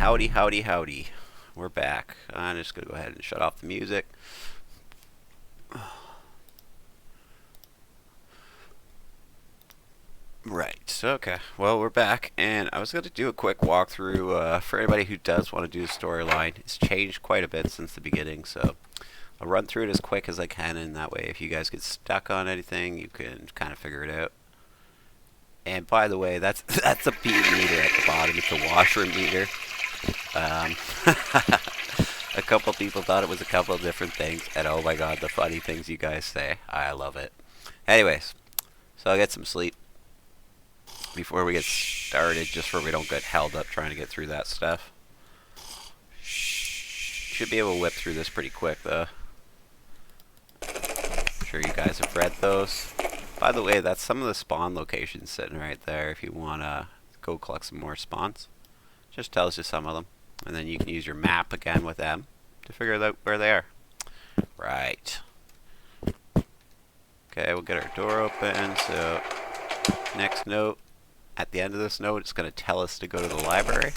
Howdy, howdy, howdy. We're back. I'm just going to go ahead and shut off the music. Right, okay. Well, we're back, and I was going to do a quick walkthrough for anybody who does want to do the storyline. It's changed quite a bit since the beginning, so I'll run through it as quick as I can, and that way if you guys get stuck on anything, you can kind of figure it out. And by the way, that's a P meter at the bottom. It's a washroom meter. A couple people thought it was a couple of different things, and oh my god, the funny things you guys say. I love it. Anyways, so I'll get some sleep before we get started, just so we don't get held up trying to get through that stuff. Should be able to whip through this pretty quick, though. I'm sure you guys have read those. By the way, that's some of the spawn locations sitting right there if you want to go collect some more spawns. Just tells you some of them. And then you can use your map again with them to figure out where they are. Right. Okay, we'll get our door open. So, next note. At the end of this note, it's going to tell us to go to the library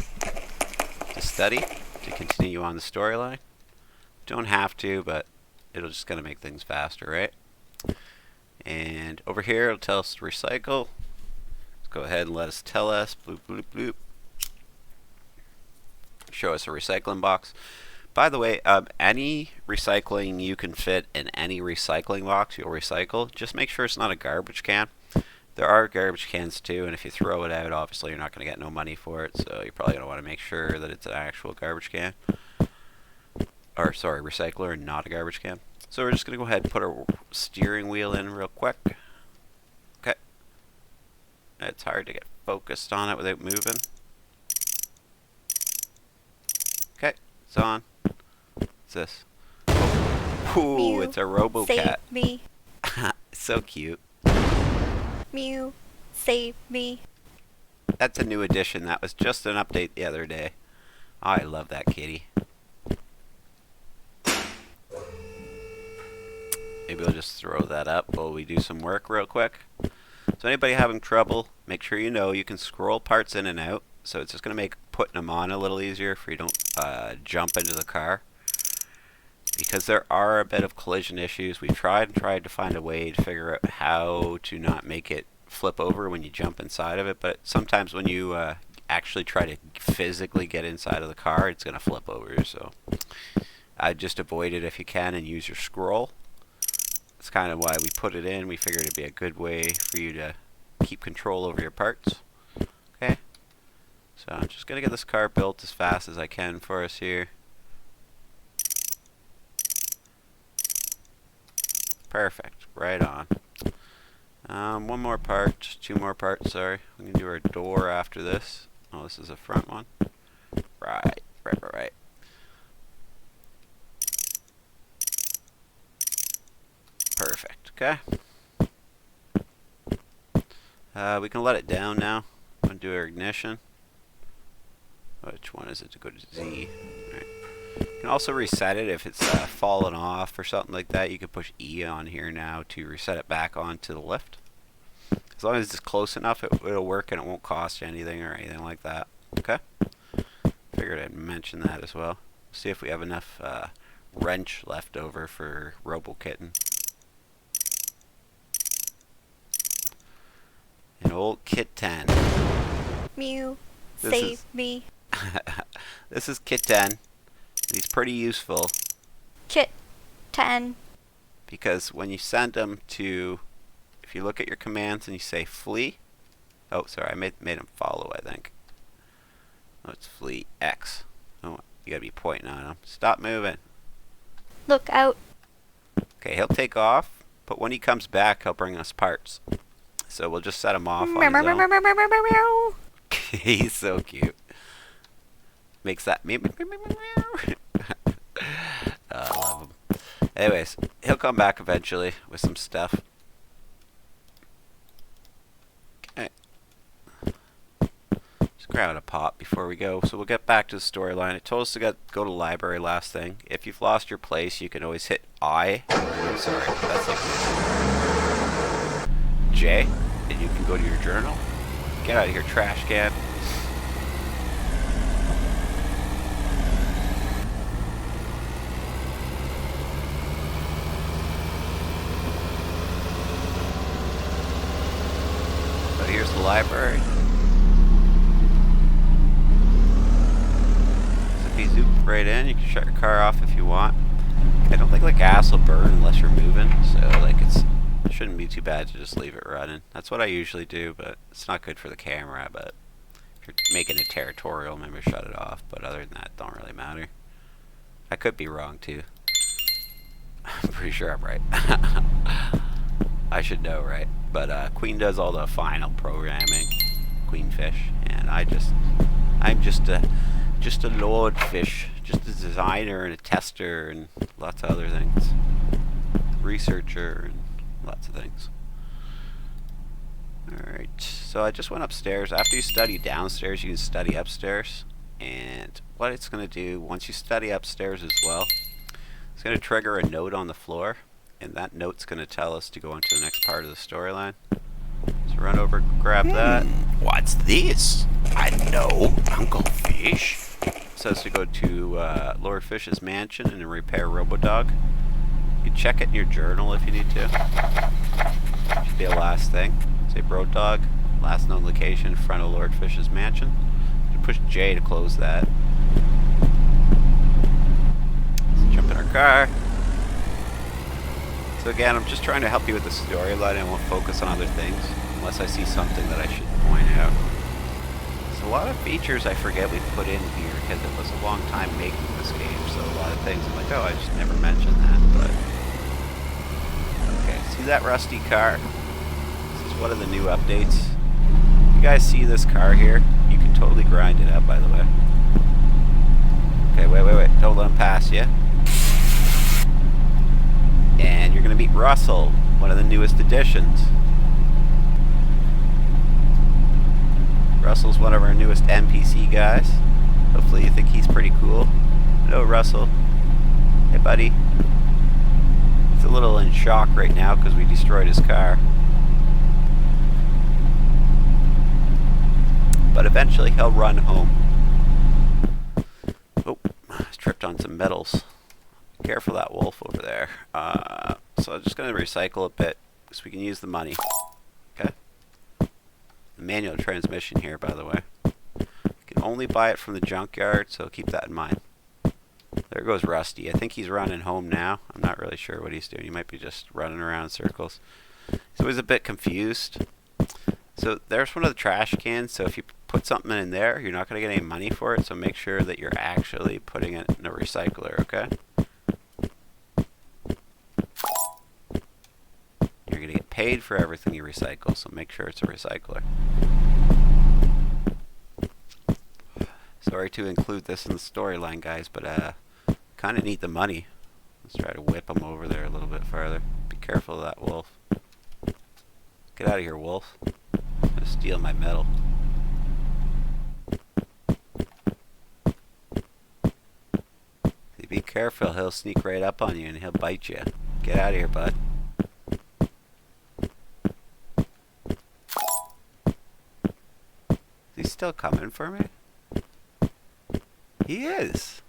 to study, to continue on the storyline. Don't have to, but it'll just going to make things faster, right? And over here, it'll tell us to recycle. Let's go ahead and let us tell us. Bloop, bloop, bloop. Show us a recycling box. By the way, any recycling you can fit in any recycling box you'll recycle. Just make sure it's not a garbage can. There are garbage cans too, and if you throw it out, obviously you're not going to get no money for it, so you're probably going to want to make sure that it's an actual garbage can. Or, sorry, recycler and not a garbage can. So we're just going to go ahead and put our steering wheel in real quick. Okay. It's hard to get focused on it without moving. Okay, it's on. What's this? Ooh, Mew, it's a RoboCat. Save me. So cute. Mew, save me. That's a new addition. That was just an update the other day. I love that kitty. Maybe we'll just throw that up while we do some work real quick. So anybody having trouble, make sure you know you can scroll parts in and out. So it's just going to make putting them on a little easier if you don't jump into the car. Because there are a bit of collision issues. We've tried to find a way to figure out how to not make it flip over when you jump inside of it. But sometimes when you actually try to physically get inside of the car, it's going to flip over. So I'd just avoid it if you can and use your scroll. That's kind of why we put it in. We figured it'd be a good way for you to keep control over your parts. Okay. So I'm just going to get this car built as fast as I can for us here. Perfect. Right on. One more part. Two more parts, sorry. We can do our door after this. Oh, this is a front one. Right. Perfect. Okay. We can let it down now. I'm going to do our ignition. Which one is it to go to Z? Right. You can also reset it if it's fallen off or something like that. You can push E on here now to reset it back onto the lift. As long as it's close enough, it'll work and it won't cost you anything or anything like that. Okay? Figured I'd mention that as well. See if we have enough wrench left over for RoboKitten. An old Kit 10. Mew, save me. This is Kit 10. He's pretty useful. Kit 10. Because when you send him to, if you look at your commands and you say flee. Oh, sorry, I made him follow, I think. Oh, it's flee X. Oh, you gotta be pointing on him. Stop moving. Look out. Okay, he'll take off, but when he comes back, he'll bring us parts. So we'll just set him off on his own. He's so cute. Makes that meow. I love him. Anyways, he'll come back eventually with some stuff. Okay. Just grab a pop before we go. So we'll get back to the storyline. It told us to go to the library last thing. If you've lost your place, you can always hit I. Oh, sorry, that's like J, and you can go to your journal. Get out of here, trash can. library. So if you zoom right in, you can shut your car off if you want. I don't think the gas will burn unless you're moving, so like it shouldn't be too bad to just leave it running. That's what I usually do, but it's not good for the camera. But if you're making it territorial, maybe shut it off. But other than that, it don't really matter. I could be wrong too. I'm pretty sure I'm right. I should know, right? But Queen does all the final programming, Queenfish, and I'm just a Lordfish, just a designer and a tester and lots of other things, researcher and lots of things. All right, so I just went upstairs. After you study downstairs, you can study upstairs, and what it's going to do once you study upstairs as well, it's going to trigger a note on the floor. And that note's going to tell us to go on to the next part of the storyline. So run over, grab that. What's this? I know, Uncle Fish. It says to go to Lordfish's mansion and repair Robodog. You can check it in your journal if you need to. Should be a last thing. Say Brodog, last known location in front of Lordfish's mansion. You push J to close that. Let's jump in our car. So again, I'm just trying to help you with the storyline. I won't focus on other things unless I see something that I should point out. There's a lot of features I forget we put in here because it was a long time making this game, so a lot of things I'm like, oh, I just never mentioned that. But okay, see that rusty car? This is one of the new updates. You guys see this car here? You can totally grind it up, by the way. Okay, wait. Don't let him pass you. And you're going to meet Russell, one of the newest additions. Russell's one of our newest NPC guys. Hopefully you think he's pretty cool. Hello, Russell. Hey, buddy. He's a little in shock right now because we destroyed his car. But eventually he'll run home. Oh, tripped on some metals. Careful that wolf over there. So I'm just going to recycle a bit so we can use the money. Okay. The manual transmission here, by the way. You can only buy it from the junkyard, so keep that in mind. There goes Rusty. I think he's running home now. I'm not really sure what he's doing. He might be just running around in circles. He's always a bit confused. So there's one of the trash cans. So if you put something in there, you're not going to get any money for it. So make sure that you're actually putting it in a recycler, okay? You're going to get paid for everything you recycle, so make sure it's a recycler. Sorry to include this in the storyline, guys, but kind of need the money. Let's try to whip him over there a little bit farther. Be careful of that wolf. Get out of here, wolf. I'm going to steal my metal. Be careful, he'll sneak right up on you and he'll bite you. Get out of here, bud. Is he still coming for me? He is.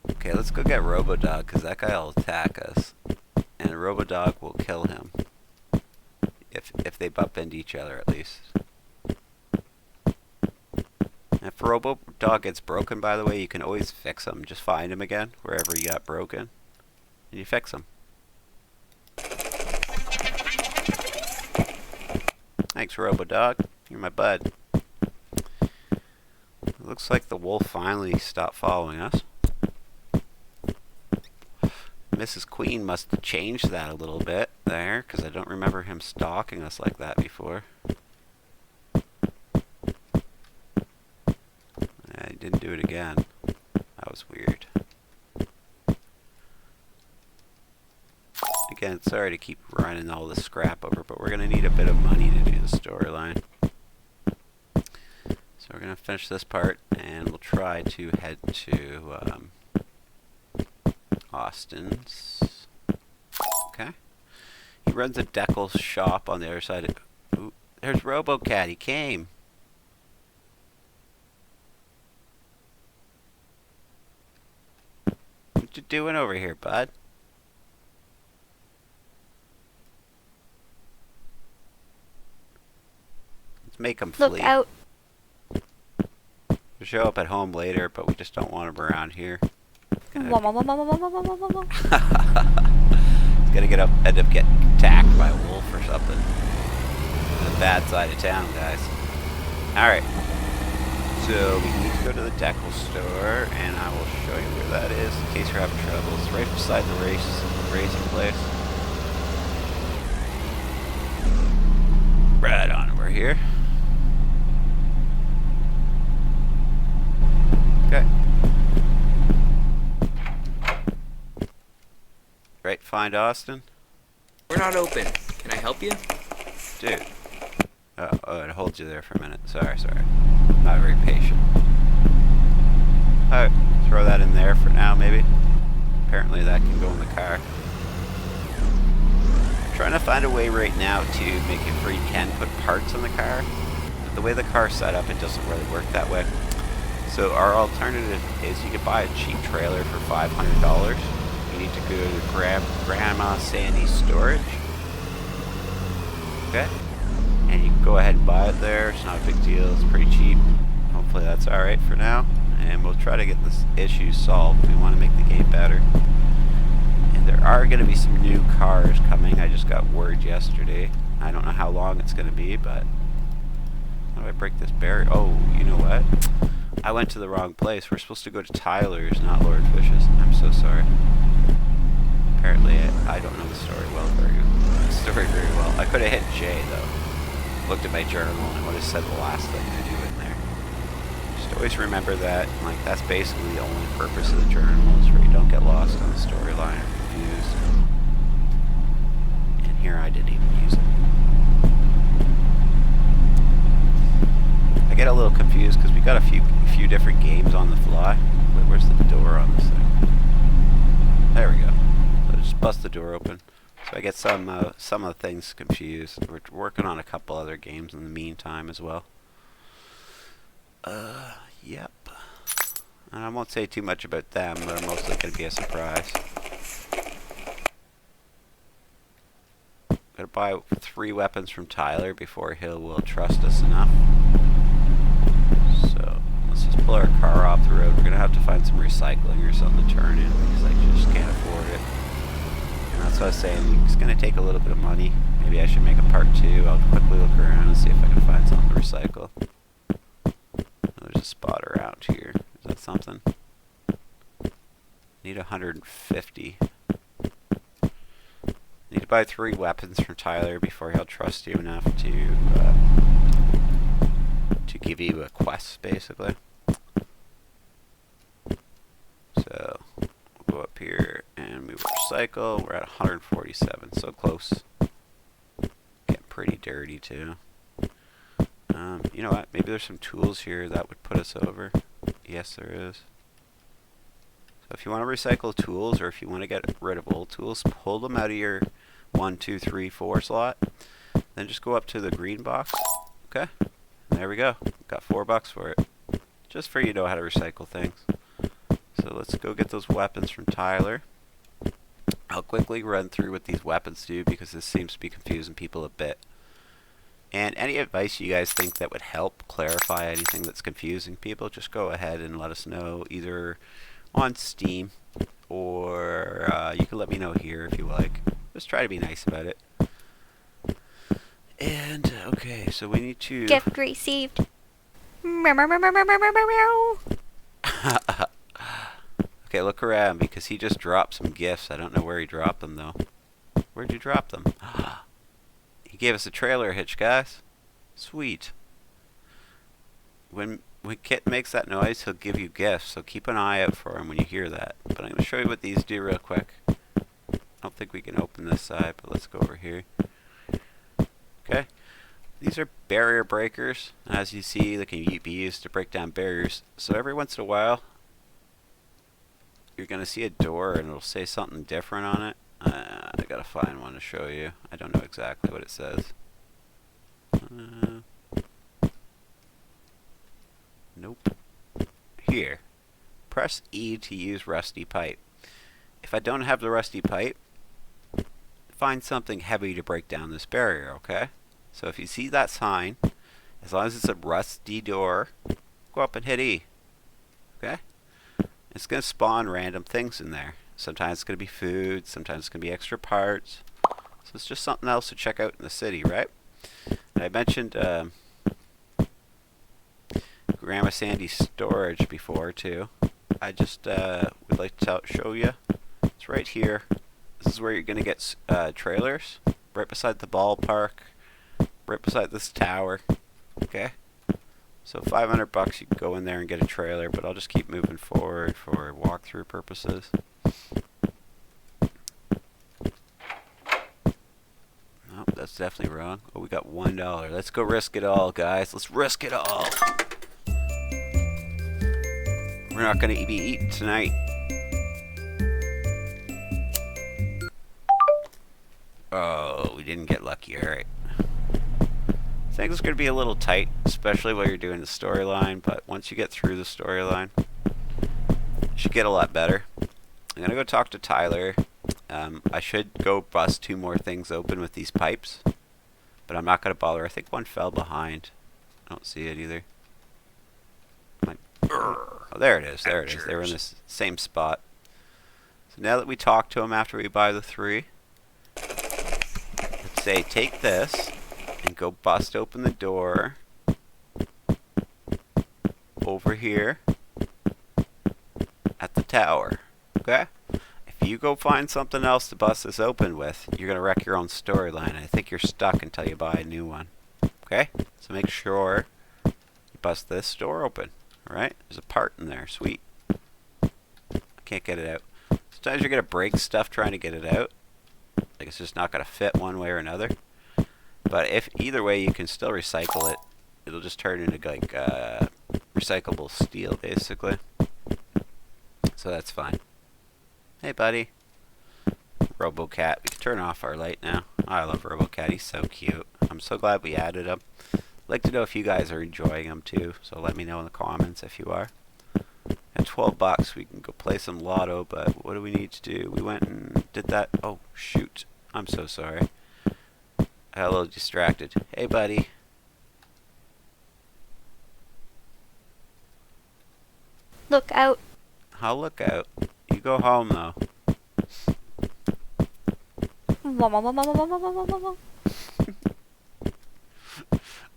Okay, let's go get Robodog, because that guy will attack us. And Robodog will kill him. If they bump into each other, at least. If Robodog gets broken, by the way, you can always fix him. Just find him again, wherever you got broken. And you fix him. Thanks, Robodog. You're my bud. It looks like the wolf finally stopped following us. Mrs. Queen must have changed that a little bit there, because I don't remember him stalking us like that before. Yeah, he didn't do it again. That was weird. Again, sorry to keep running all this scrap over, but we're going to need a bit of money to do the storyline. So we're going to finish this part, and we'll try to head to Austin's. Okay. He runs a Deckel's shop on the other side of... Ooh, there's RoboCat. He came. What you doing over here, bud? make them Look flee. out. They'll show up at home later, but we just don't want them around here. Wah, wah, wah, wah, wah, wah, wah, wah, wah. It's gonna end up getting attacked by a wolf or something. The bad side of town, guys. Alright. So we need to go to the decal store, and I will show you where that is in case you're having trouble. It's right beside the racing place. Right on, we're here. Okay. Right, find Austin. We're not open. Can I help you? Dude. Oh, it holds you there for a minute. Sorry. Not very patient. Alright, throw that in there for now, maybe. Apparently that can go in the car. I'm trying to find a way right now to make it where you can put parts in the car. But the way the car's set up, it doesn't really work that way. So our alternative is you could buy a cheap trailer for $500. You need to go to Grandma Sandy's storage. Okay. And you can go ahead and buy it there. It's not a big deal. It's pretty cheap. Hopefully that's alright for now. And we'll try to get this issue solved. We want to make the game better. And there are going to be some new cars coming. I just got word yesterday. I don't know how long it's going to be, but... How do I break this barrier? Oh, you know what? I went to the wrong place. We're supposed to go to Tyler's, not Lordfish's. I'm so sorry. Apparently, I don't know the story very well. I could have hit J, though. Looked at my journal, and I would have said the last thing I do in there. Just always remember that, like, that's basically the only purpose of the journal, is where you don't get lost on the storyline or confused. And here I didn't even use it. I get a little confused because we got a few different games on the fly. Wait, where's the door on this thing? There we go. So just bust the door open. So I get some of the things confused. We're working on a couple other games in the meantime as well. Yep. And I won't say too much about them. They're mostly going to be a surprise. Gotta buy 3 weapons from Tyler before he will trust us enough. So let's just pull our car off the road. We're gonna have to find some recycling or something to turn in because I just can't afford it. And that's what I was saying. It's gonna take a little bit of money. Maybe I should make a part 2. I'll quickly look around and see if I can find something to recycle. There's a spot around here. Is that something? Need 150. Need to buy 3 weapons from Tyler before he'll trust you enough to give you a quest, basically. So, we'll go up here and move recycle. We're at 147, so close. Getting pretty dirty, too. You know what? Maybe there's some tools here that would put us over. Yes, there is. So if you want to recycle tools, or if you want to get rid of old tools, pull them out of your 1, 2, 3, 4 slot. Then just go up to the green box. Okay. And there we go. Got $4 for it. Just for you to know how to recycle things. So let's go get those weapons from Tyler. I'll quickly run through what these weapons do because this seems to be confusing people a bit. And any advice you guys think that would help clarify anything that's confusing people, just go ahead and let us know either on Steam or you can let me know here if you like. Just try to be nice about it. And, okay, so we need to... Gift received. Meow, meow, meow, meow, meow, meow, meow, meow. Okay, look around because he just dropped some gifts. I don't know where he dropped them, though. Where'd you drop them? He gave us a trailer hitch, guys. Sweet. When Kit makes that noise, he'll give you gifts, so keep an eye out for him when you hear that. But I'm going to show you what these do real quick. I don't think we can open this side, but let's go over here. Okay. These are barrier breakers. As you see, they can be used to break down barriers. So every once in a while, you're going to see a door and it'll say something different on it. I got to find one to show you. I don't know exactly what it says. Nope. Here. Press E to use rusty pipe. If I don't have the rusty pipe, find something heavy to break down this barrier, okay? So if you see that sign, As long as it's a rusty door, go up and hit E. Okay? It's going to spawn random things in there. Sometimes it's going to be food, sometimes it's going to be extra parts. So it's just something else to check out in the city, right? And I mentioned Grandma Sandy's storage before, too. I just would like to show you. It's right here. This is where you're going to get trailers. Right beside the ballpark. Right beside this tower. Okay? So $500 you can go in there and get a trailer, but I'll just keep moving forward for walkthrough purposes. Nope, that's definitely wrong. Oh, we got $1. Let's go risk it all, guys. Let's risk it all. We're not going to be eating tonight. Oh, we didn't get lucky. Alright. I think it's going to be a little tight, especially while you're doing the storyline, but once you get through the storyline, it should get a lot better. I'm going to go talk to Tyler. I should go bust 2 more things open with these pipes, but I'm not going to bother. I think one fell behind. I don't see it either. Oh, there it is. There it is. They were in the same spot. So now that we talk to him after we buy the 3, let's say take this and go bust open the door over here at the tower. Okay? If you go find something else to bust this open with, you're going to wreck your own storyline. I think you're stuck until you buy a new one. Okay? So make sure you bust this door open. Alright? There's a part in there. Sweet. I can't get it out. Sometimes you're going to break stuff trying to get it out. Like it's just not going to fit one way or another. But if either way you can still recycle it, it'll just turn into like recyclable steel basically. So that's fine. Hey buddy. RoboCat. We can turn off our light now. I love RoboCat. He's so cute. I'm so glad we added him. I'd like to know if you guys are enjoying him too. So let me know in the comments if you are. At $12 we can go play some lotto, but what do we need to do? We went and did that. Oh shoot. I'm so sorry. I got a little distracted. Hey, buddy. Look out. I'll look out. You go home, though.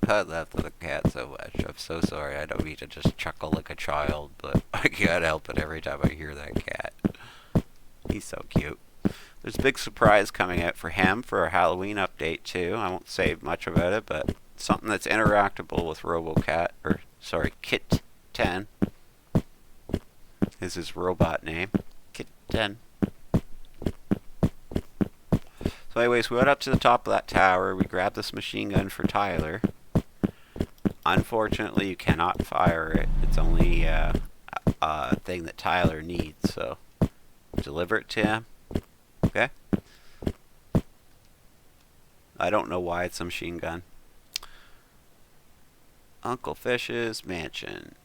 I laughed at the cat so much. I'm so sorry. I don't mean to just chuckle like a child, but I can't help it every time I hear that cat. He's so cute. There's a big surprise coming out for him for a Halloween update too. I won't say much about it, but something that's interactable with RoboCat, or sorry, Kit 10 is his robot name. Kit 10. So anyways, we went up to the top of that tower. We grabbed this machine gun for Tyler. Unfortunately, you cannot fire it. It's only a thing that Tyler needs, so deliver it to him. Okay? I don't know why it's a machine gun. Uncle Fish's mansion.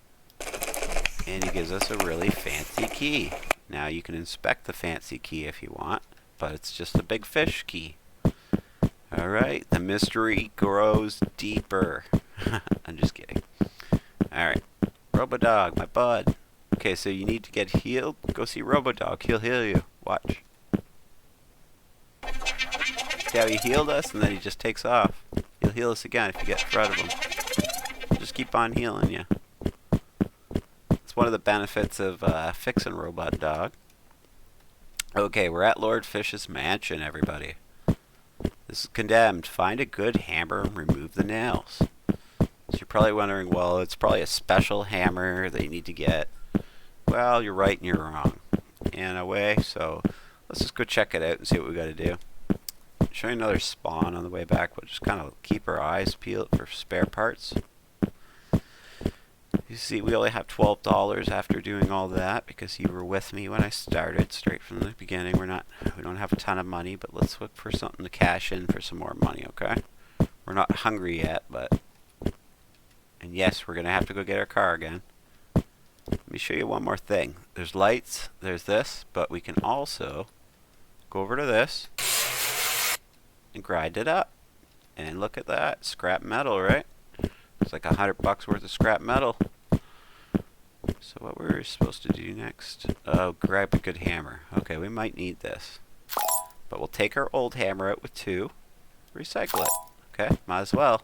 And he gives us a really fancy key. Now you can inspect the fancy key if you want, but it's just a big fish key. Alright, the mystery grows deeper. I'm just kidding. Alright, Robodog, my bud. Okay, so you need to get healed. Go see Robodog. He'll heal you. Watch. See how he healed us and then he just takes off. He'll heal us again if you get in front of him. Just keep on healing you. It's one of the benefits of fixing Robot Dog. Okay, we're at Lordfish's mansion, everybody. This is condemned. Find a good hammer and remove the nails. So you're probably wondering, well, it's probably a special hammer that you need to get. Well, you're right and you're wrong. In a way, so let's just go check it out and see what we got to do. Show you another spawn on the way back, but just kind of keep our eyes peeled for spare parts. You see, we only have $12 after doing all that because you were with me when I started straight from the beginning. We don't have a ton of money, but let's look for something to cash in for some more money, okay? We're not hungry yet, but... And yes, we're going to have to go get our car again. Let me show you one more thing. There's lights, there's this, but we can also go over to this and grind it up. And look at that, scrap metal, right? So It's like $100 worth of scrap metal. So what were we supposed to do next? Oh, grab a good hammer. Okay, we might need this. But we'll take our old hammer out with 2. Recycle it. Okay, might as well.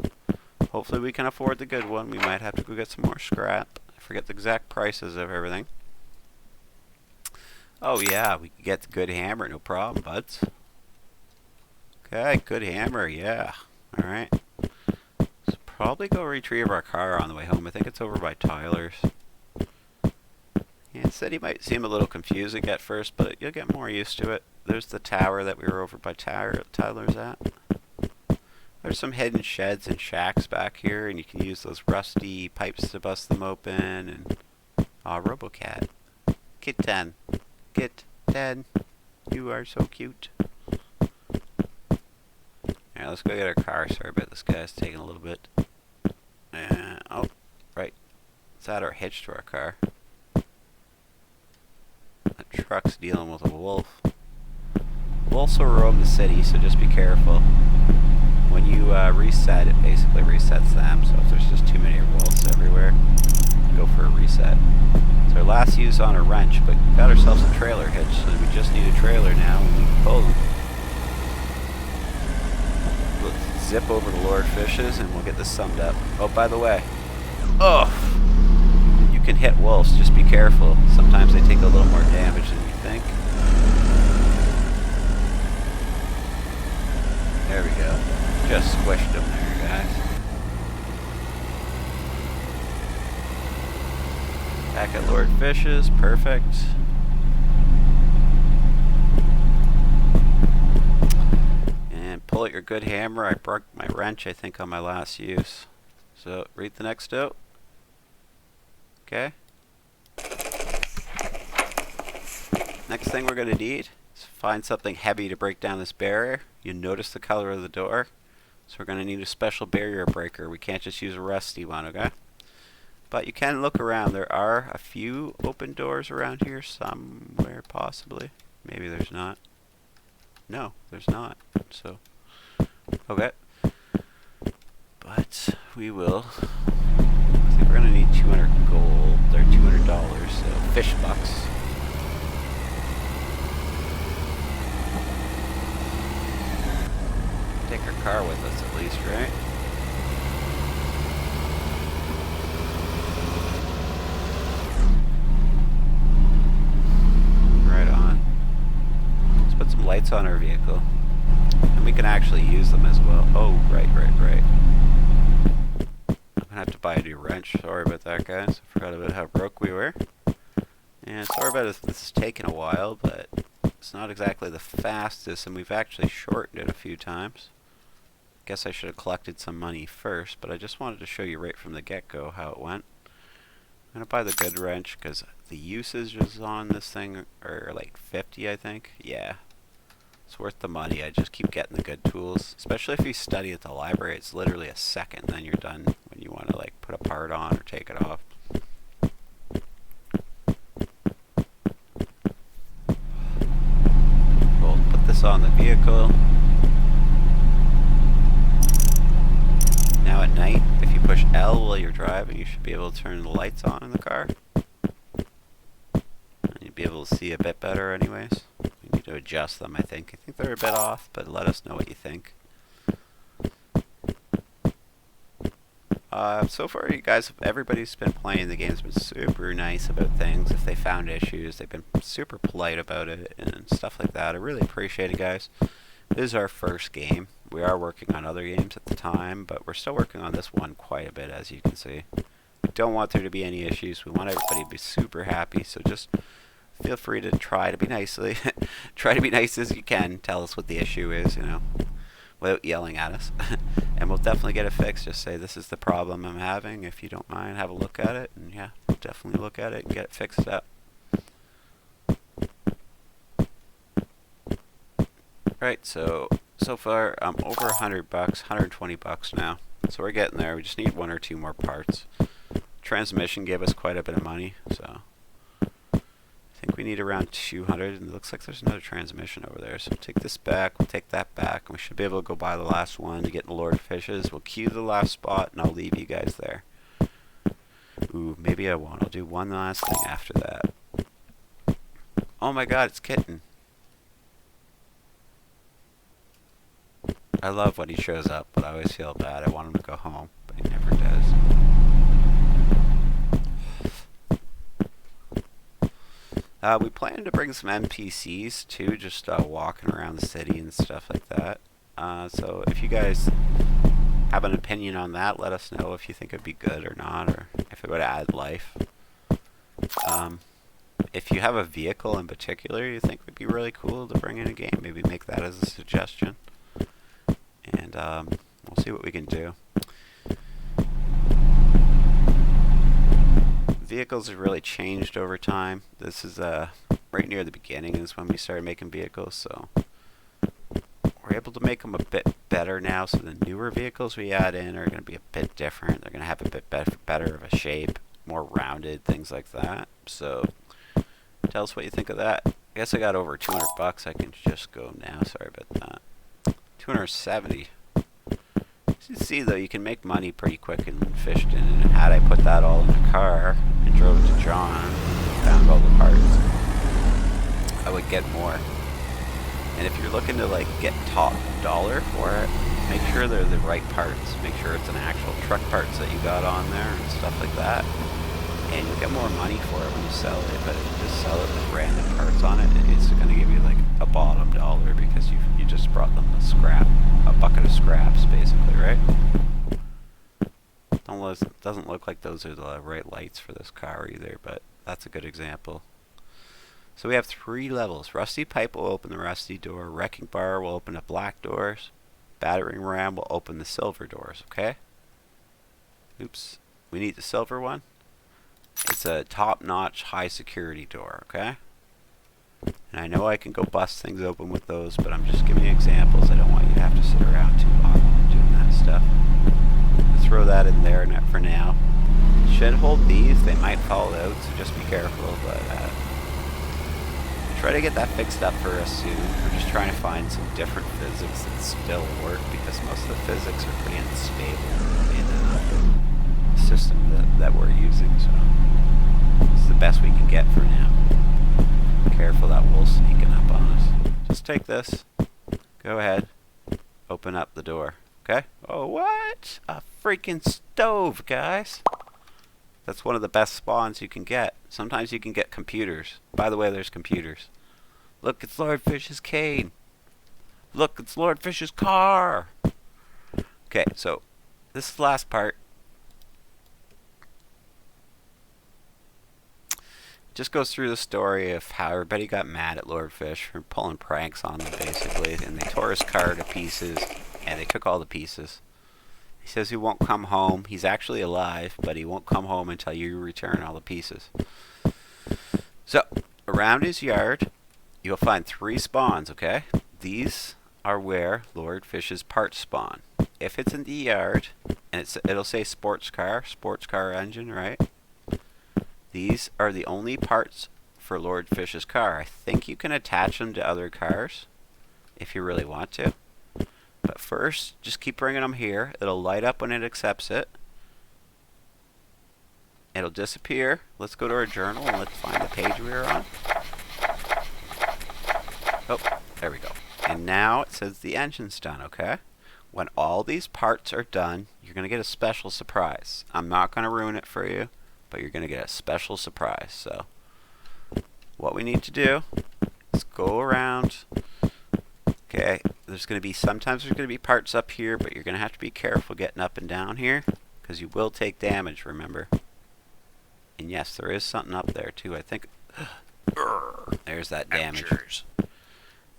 Hopefully we can afford the good one. We might have to go get some more scrap. I forget the exact prices of everything. Oh yeah, we can get the good hammer, no problem, buds. Okay, good hammer, yeah. Alright. So probably go retrieve our car on the way home. I think it's over by Tyler's. Yeah, it said he might seem a little confusing at first, but you'll get more used to it. There's the tower that we were over by Tyler's at. There's some hidden sheds and shacks back here, and you can use those rusty pipes to bust them open. And Robocat, Kitten, Kitten, you are so cute. Yeah, let's go get our car. Sorry about this, guys. Taking a little bit. Oh, right. Let's add our hitch to our car. That truck's dealing with a wolf. Wolves will roam the city, so just be careful. When you reset, it basically resets them. So if there's just too many wolves everywhere, go for a reset. It's our last use on a wrench, but we got ourselves a trailer hitch, so we just need a trailer now and we can pull them. Let's zip over to Lordfish's and we'll get this summed up. Oh, by the way, you can hit wolves, just be careful. Sometimes they take a little more damage than you think. There we go. Just squished them there, guys. Back at Lordfish's, perfect. And pull out your good hammer. I broke my wrench, I think, on my last use. So, read the next note. Okay. Next thing we're going to need is find something heavy to break down this barrier. You notice the color of the door. So we're going to need a special barrier breaker. We can't just use a rusty one, okay? But you can look around. There are a few open doors around here somewhere, possibly. Maybe there's not. No, there's not. So, okay. But we will. I think we're going to need 200 gold. They're $200, so fish bucks. Take our car with us at least, right? Right on. Let's put some lights on our vehicle. And we can actually use them as well. Oh, right. I'm gonna have to buy a new wrench. Sorry about that, guys. I forgot about how broke we were. And sorry about this is taking a while, but it's not exactly the fastest, and we've actually shortened it a few times. Guess I should have collected some money first, but I just wanted to show you right from the get-go how it went. I'm going to buy the good wrench because the usages on this thing are like 50, I think. Yeah, it's worth the money. I just keep getting the good tools, especially if you study at the library. It's literally a second, then you're done when you want to like put a part on or take it off. We'll put this on the vehicle. Now at night, if you push L while you're driving, you should be able to turn the lights on in the car. And you'll be able to see a bit better anyways. We need to adjust them, I think. I think they're a bit off, but let us know what you think. So far, you guys, everybody's been playing the game's been super nice about things. If they found issues, they've been super polite about it and stuff like that. I really appreciate it, guys. This is our first game. We are working on other games at the time, but we're still working on this one quite a bit, as you can see. We don't want there to be any issues. We want everybody to be super happy, so just feel free to try to be nicely. Try to be nice as you can. Tell us what the issue is, you know, without yelling at us. And we'll definitely get it fixed. Just say, this is the problem I'm having. If you don't mind, have a look at it. And yeah, we'll definitely look at it and get it fixed up. Right, so far I'm over $100, $120 now. So we're getting there. We just need 1 or 2 more parts. Transmission gave us quite a bit of money, so I I think we need around 200, and it looks like there's another transmission over there. So we'll take this back, we'll take that back, and we should be able to go buy the last one to get in the Lord Fishes. We'll queue the last spot, and I'll leave you guys there. Ooh, maybe I won't. I'll do one last thing after that. Oh my god, it's Kitten. I love when he shows up, but I always feel bad. I want him to go home, but he never does. We plan to bring some NPCs too, just walking around the city and stuff like that. So if you guys have an opinion on that, let us know if you think it'd be good or not, or if it would add life. If you have a vehicle in particular you think would be really cool to bring in a game, maybe make that as a suggestion. And we'll see what we can do. Vehicles have really changed over time. This is right near the beginning is when we started making vehicles, so we're able to make them a bit better now. So the newer vehicles we add in are going to be a bit different. They're going to have a bit better of a shape, more rounded, things like that. So tell us what you think of that. I guess I got over 200 bucks. I can just go now. Sorry about that. 270. As you see though, you can make money pretty quick in Fishton, and had I put that all in a car and drove it to John and found all the parts, I would get more. And if you're looking to like get top dollar for it, make sure they're the right parts. Make sure it's an actual truck parts that you got on there and stuff like that. And you'll get more money for it when you sell it. But if you just sell it with random parts on it, it's going to give you like a bottom dollar because you just brought them a bucket of scraps basically, right? Doesn't look like those are the right lights for this car either, but that's a good example. So we have 3 levels. Rusty Pipe will open the rusty door. Wrecking Bar will open the black doors. Battering Ram will open the silver doors, okay? Oops. We need the silver one. It's a top-notch, high-security door, okay? And I know I can go bust things open with those, but I'm just giving you examples. I don't want you to have to sit around too long doing that stuff. I'll throw that in there for now. Should hold these. They might fall out, so just be careful. But try to get that fixed up for us soon. We're just trying to find some different physics that still work, because most of the physics are pretty unstable in the system that we're using. So this is the best we can get for now. Careful, that wolf's sneaking up on us. Just take this. Go ahead. Open up the door. Okay? Oh, what? A freaking stove, guys. That's one of the best spawns you can get. Sometimes you can get computers. By the way, there's computers. Look, it's Lordfish's cane. Look, it's Lordfish's car. Okay, so this is the last part. Just goes through the story of how everybody got mad at Lordfish for pulling pranks on them, basically, and they tore his car to pieces, and they took all the pieces. He says he won't come home. He's actually alive, but he won't come home until you return all the pieces. So, around his yard, you'll find 3 spawns, okay? These are where Lordfish's parts spawn. If it's in the yard, and it'll say sports car engine, right? These are the only parts for Lordfish's car. I think you can attach them to other cars if you really want to. But first, just keep bringing them here. It'll light up when it accepts it. It'll disappear. Let's go to our journal and let's find the page we were on. Oh, there we go. And now it says the engine's done, okay? When all these parts are done, you're going to get a special surprise. I'm not going to ruin it for you, but you're going to get a special surprise. So what we need to do is go around. Okay, sometimes there's going to be parts up here, but you're going to have to be careful getting up and down here, because you will take damage, remember. And yes, there is something up there too, I think. There's that damage.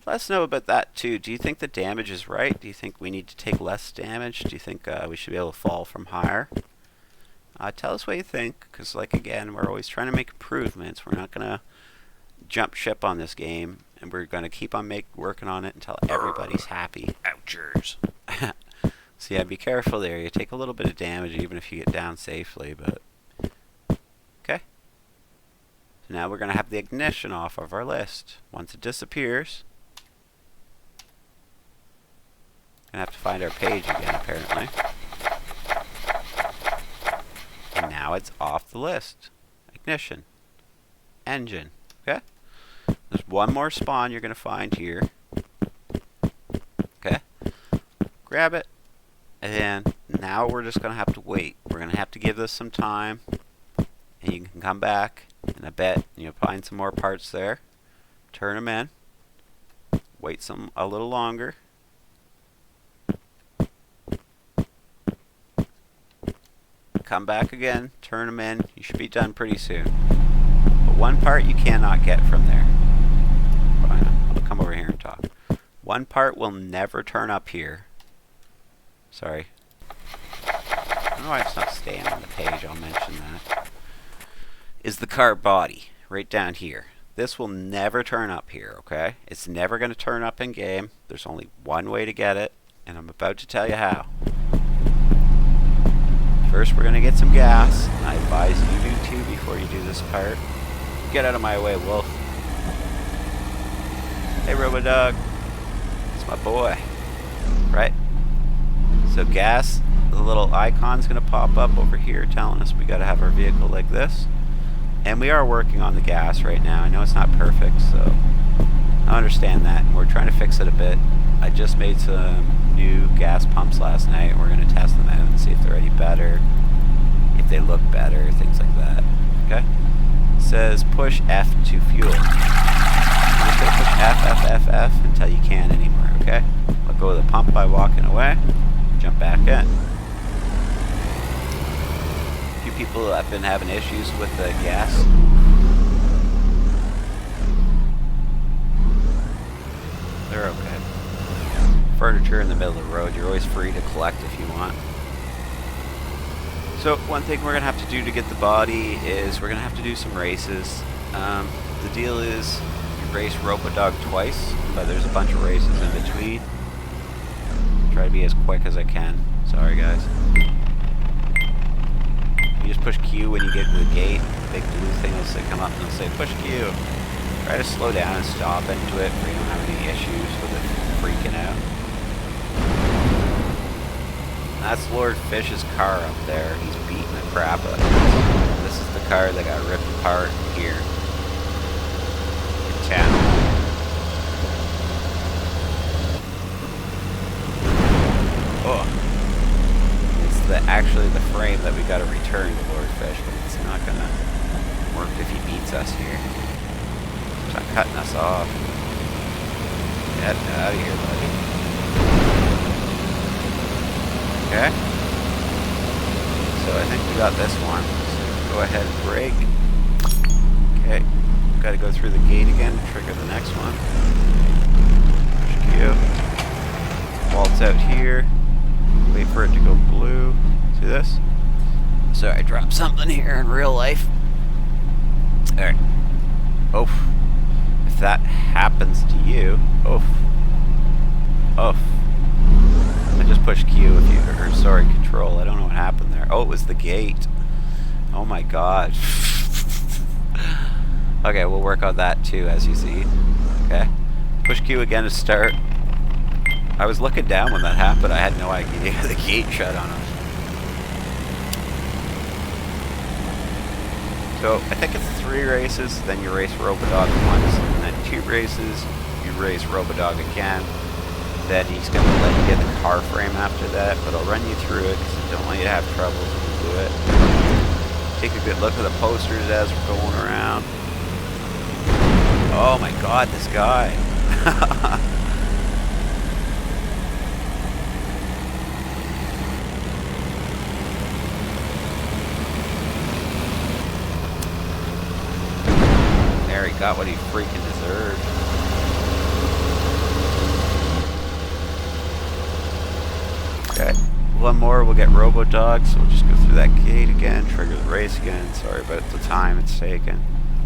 Let us know about that too. Do you think the damage is right? Do you think we need to take less damage? Do you think we should be able to fall from higher? Tell us what you think, because like again, we're always trying to make improvements. We're not going to jump ship on this game, and we're going to keep on working on it until everybody's happy. Ouchers. So yeah, be careful there. You take a little bit of damage even if you get down safely, but okay. Now we're going to have the ignition off of our list. Once it disappears, we're going to have to find our page again, apparently. And now it's off the list. Ignition. Engine. Okay? There's one more spawn you're going to find here. Okay? Grab it. And now we're just going to have to wait. We're going to have to give this some time. And you can come back. And I bet you'll find some more parts there. Turn them in. Wait a little longer. Come back again. Turn them in. You should be done pretty soon. But one part you cannot get from there. Fine, I'll come over here and talk. One part will never turn up here. Sorry. I don't know why it's not staying on the page. I'll mention that. Is the car body right down here. This will never turn up here, okay? It's never going to turn up in game. There's only one way to get it, and I'm about to tell you how. First, we're going to get some gas. And I advise you do too before you do this part. Get out of my way, Wolf. Hey, Robodog. It's my boy. Right? So gas, the little icon's going to pop up over here telling us we got to have our vehicle like this. And we are working on the gas right now. I know it's not perfect, so I understand that. And we're trying to fix it a bit. I just made some new gas pumps last night. And we're going to test them out and see if they're any better, if they look better, things like that. Okay? It says push F to fuel. You're just going to push F until you can't anymore, okay? I'll go to the pump by walking away. Jump back in. A few people have been having issues with the gas. They're okay. Furniture in the middle of the road, you're always free to collect if you want. So one thing we're going to have to do to get the body is we're going to have to do some races. The deal is you race Robodog twice, but there's a bunch of races in between. Try to be as quick as I can. Sorry guys. You just push Q when you get to the gate. The big blue thing will say, come up and it'll say push Q. Try to slow down and stop into it so you don't have any issues with it freaking out. That's Lordfish's car up there. He's beating the crap out of it. This is the car that got ripped apart here in town. Oh. It's actually the frame that we got to return to Lordfish, but it's not going to work if he beats us here. He's not cutting us off. Get out of here, buddy. Okay. So I think we got this one. So go ahead and brake. Okay. Got to go through the gate again to trigger the next one. Push Q. Waltz out here. Wait for it to go blue. See this? So I dropped something here in real life. Alright. Oof. If that happens to you. Oof. Oof. I just pushed Q if you, or sorry, control. I don't know what happened there. Oh, it was the gate. Oh my god. Okay, we'll work on that too, as you see. Okay. Push Q again to start. I was looking down when that happened. I had no idea the gate shut on us. So I think it's 3 races, then you race Robodog once, and then 2 races, you race Robodog again. Then he's going to let you get the car frame after that, but I'll run you through it because I don't want you to have trouble when you do it. Take a good look at the posters as we're going around. Oh my god, this guy. There, he got what he freaking deserved. Okay, one more, we'll get Robodog, so we'll just go through that gate again, trigger the race again. Sorry about the time it's taken.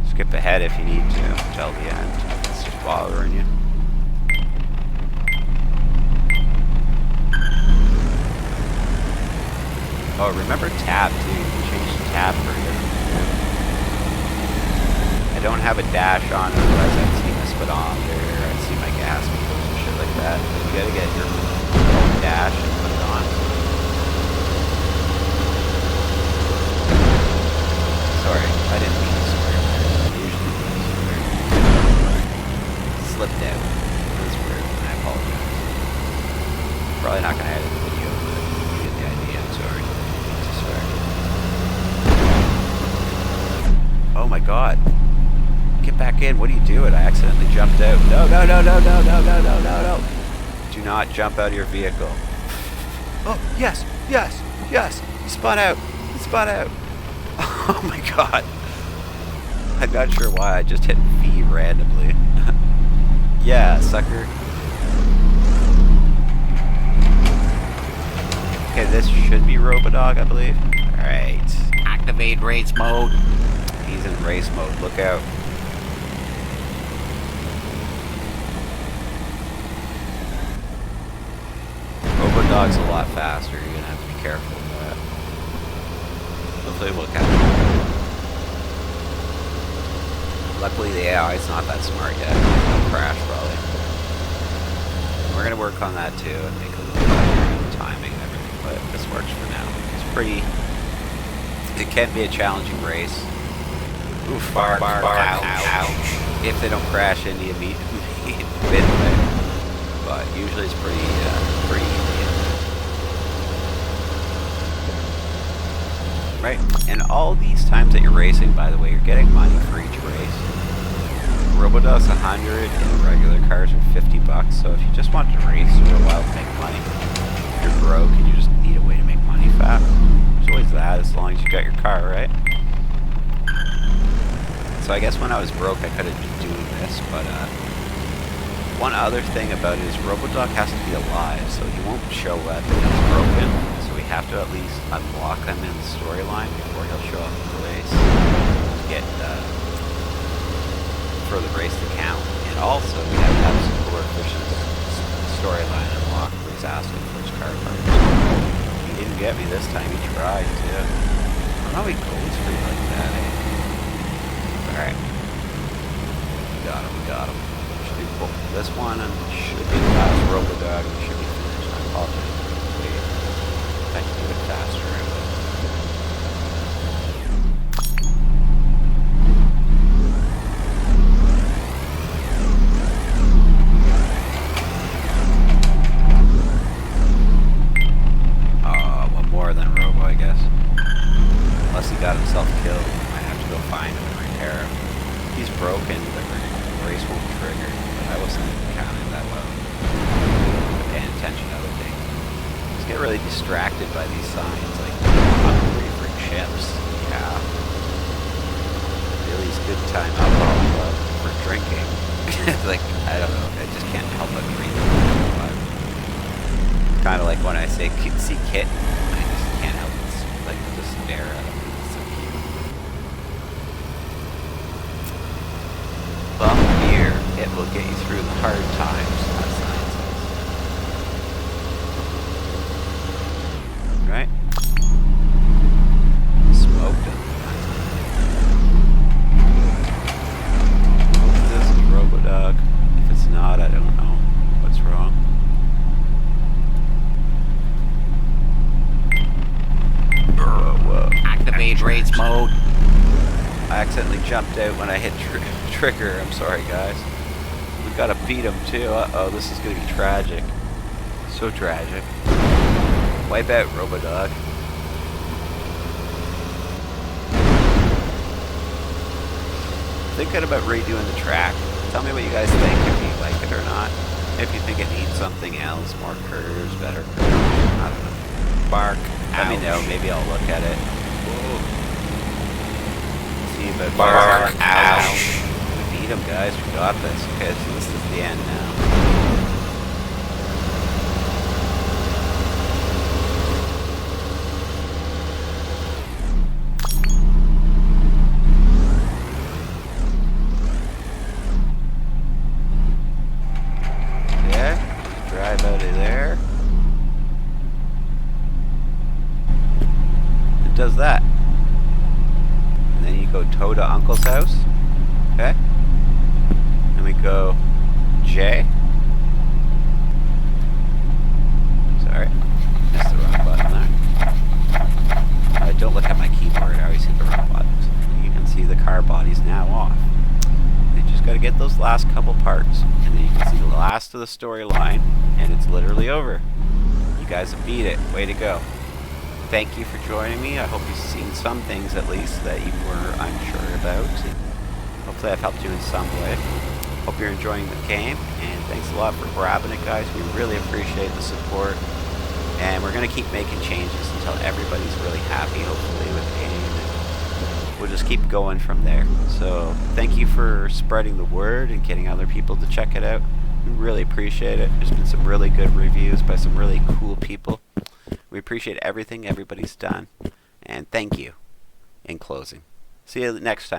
Skip ahead if you need to until the end. It's just bothering you. Oh, remember tab too. You can change the tab for you. I have a dash on, otherwise I'd see my speedometer, I'd see my gas meters and shit like that. But you gotta get your own dash and put it on. Sorry, I didn't mean to swear. I usually do swear. Slipped out. It was weird, and I apologize. Probably not gonna edit the video, but you get the idea. I'm sorry. It's a swear. Oh my god. Get back in. What are you doing? I accidentally jumped out. No, no, no, no, no, no, no, no, no, no. Do not jump out of your vehicle. Oh, yes, yes, yes. He spun out. He spun out. Oh my god. I'm not sure why. I just hit V randomly. Yeah, sucker. Okay, this should be Robodog, I believe. Alright. Activate race mode. He's in race mode. Look out. Robodog's a lot faster. You're gonna have to be careful with that. Hopefully we'll catch him. Luckily the AI is not that smart yet. It'll crash probably. We're gonna work on that too and make it a little better timing and everything, but this works for now. It's pretty. It can be a challenging race. Oof, bark, ouch. If they don't crash into you midway. But usually it's pretty easy. Right, and all these times that you're racing, by the way, you're getting money for each race. Robodog's 100 and regular cars are 50 bucks, so if you just want to race for a while to make money, if you're broke and you just need a way to make money fast, there's always that, as long as you got your car, right? So I guess when I was broke I could have been doing this, but one other thing about it is Robodog has to be alive, so he won't show up if he's broken, so we have to at least unlock him in the storyline before he'll show up in the race to get for the race to count. And also we have to have some Lordfish's storyline unlocked where he's asking for his car parts. He didn't get me this time, he tried to. I don't know how he goes for you like that, eh? Alright. We got him. Should be this one and should be the last Robodog and should be finished. I apologize. Wait. If I can do it faster, I will. One more than Robo, I guess. Unless he got himself killed, I might have to go find him and repair him. He's broken, the race won't trigger, but I wasn't counting that well. Paying attention to other things. Just get really distracted by these signs, like hungry for chips. Yeah. Really good time alcohol club for drinking. Like, I don't know, I just can't help but read them. Kind of like when I say see kitten, I just can't help but like just stare at them. It's so cute. Bum beer, it will get you through the hard times. That's nice. Right? Smoked him. Hopefully this is Robodog. If it's not, I don't know what's wrong. Whoa. Activate race mode. I accidentally jumped out when I hit trigger. I'm sorry, guys. We gotta beat him too. Uh-oh, this is gonna be tragic. So tragic. Wipe out Robodog. Thinking about redoing the track. Tell me what you guys think, if you like it or not. If you think it needs something else, more curves, better curves. I don't know. Bark. Let me know. Maybe I'll look at it. Whoa. See if it bark. Ouch. We beat him, guys. We got this. Okay, so this is the end now. Yeah. Drive out of there. It does that. And then you go tow to Uncle's house. Okay. Then we go J. Sorry. Missed the wrong button there. Don't look at my keyboard. I always hit the wrong buttons. You can see the car body's now off. You just got to get those last couple parts. And then you can see the last of the storyline. And it's literally over. You guys have beat it. Way to go. Thank you for joining me. I hope you've seen some things at least that you were unsure about. Hopefully I've helped you in some way. Hope you're enjoying the game, and thanks a lot for grabbing it, guys. We really appreciate the support, and we're going to keep making changes until everybody's really happy, hopefully, with the game. And we'll just keep going from there. So thank you for spreading the word and getting other people to check it out. We really appreciate it. There's been some really good reviews by some really cool people. We appreciate everything everybody's done, and thank you in closing. See you next time.